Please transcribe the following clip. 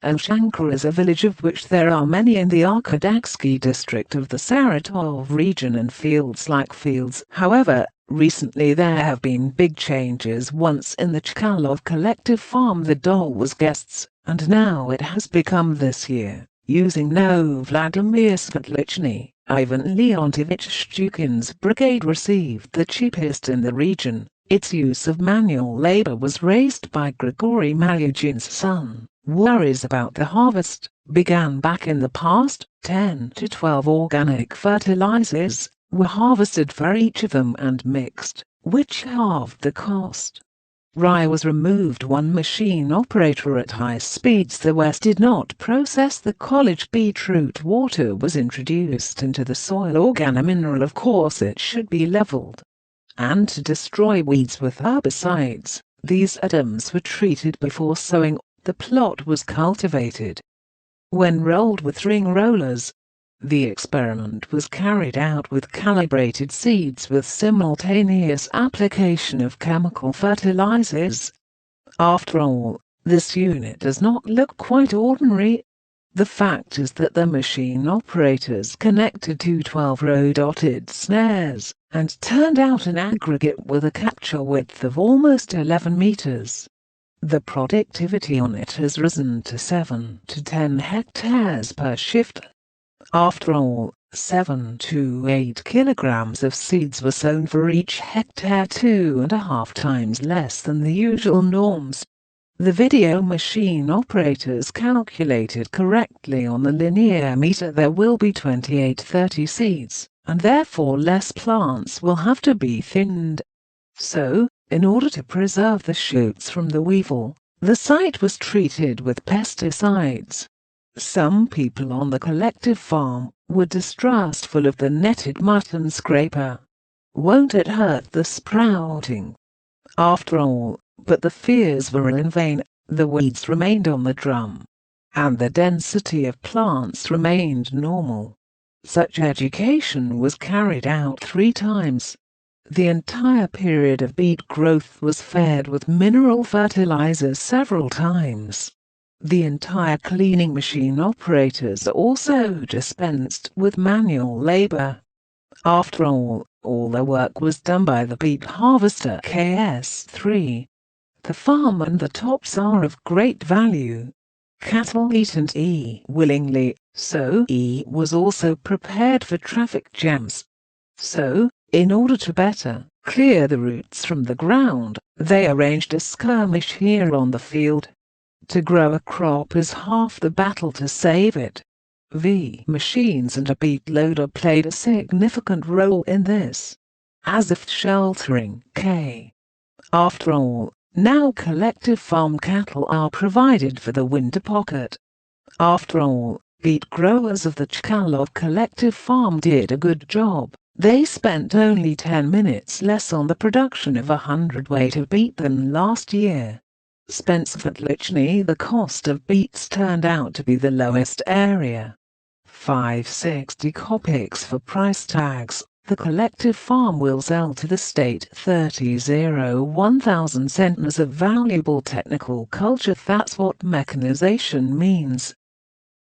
Olshanka is a village of which there are many in the Arkadaksky district of the Saratov region, and fields like fields. However, recently there have been big changes. Once in the Chkalov collective farm the doll was guests, and now it has become this year, using no Vladimir Svetlichny, Ivan Leontovich Shchukin's brigade received the cheapest in the region. Its use of manual labor was raised by Grigory Malyugin's son. Worries about the harvest began back in the past. 10 to 12 organic fertilizers were harvested for each of them and mixed, which halved the cost. Rye was removed. One machine operator at high speeds the west did not process the college beetroot. Water was introduced into the soil. Organomineral, of course it should be leveled. And to destroy weeds with herbicides, these items were treated before sowing. The plot was cultivated. When rolled with ring rollers, the experiment was carried out with calibrated seeds with simultaneous application of chemical fertilizers. After all, this unit does not look quite ordinary. The fact is that the machine operators connected to 12-row dotted snares and turned out an aggregate with a capture width of almost 11 meters. The productivity on it has risen to 7 to 10 hectares per shift. After all, 7 to 8 kilograms of seeds were sown for each hectare, 2.5 times less than the usual norms. The video machine operators calculated correctly on the linear meter there will be 28-30 seeds, and therefore less plants will have to be thinned. So, in order to preserve the shoots from the weevil, the site was treated with pesticides. Some people on the collective farm were distrustful of the netted mutton scraper. Won't it hurt the sprouting? After all, but the fears were in vain. The weeds remained on the drum, and the density of plants remained normal. Such education was carried out 3 times. The entire period of beet growth was fed with mineral fertilizers several times. The entire cleaning machine operators also dispensed with manual labor. After all the work was done by the beet harvester KS3. The farm and the tops are of great value. Cattle eat and eat willingly, so E was also prepared for traffic jams. So, in order to better clear the roots from the ground, they arranged a skirmish here on the field. To grow a crop is half the battle to save it. The machines and a beet loader played a significant role in this, as if sheltering K. After all, now collective farm cattle are provided for the winter pocket. After all, beet growers of the Chkalov collective farm did a good job. They spent only 10 minutes less on the production of 100 weight of beet than last year. Svetlichny, the cost of beets turned out to be the lowest area. 560 kopecks for price tags. The collective farm will sell to the state 1,000 centners of valuable technical culture. That's what mechanization means.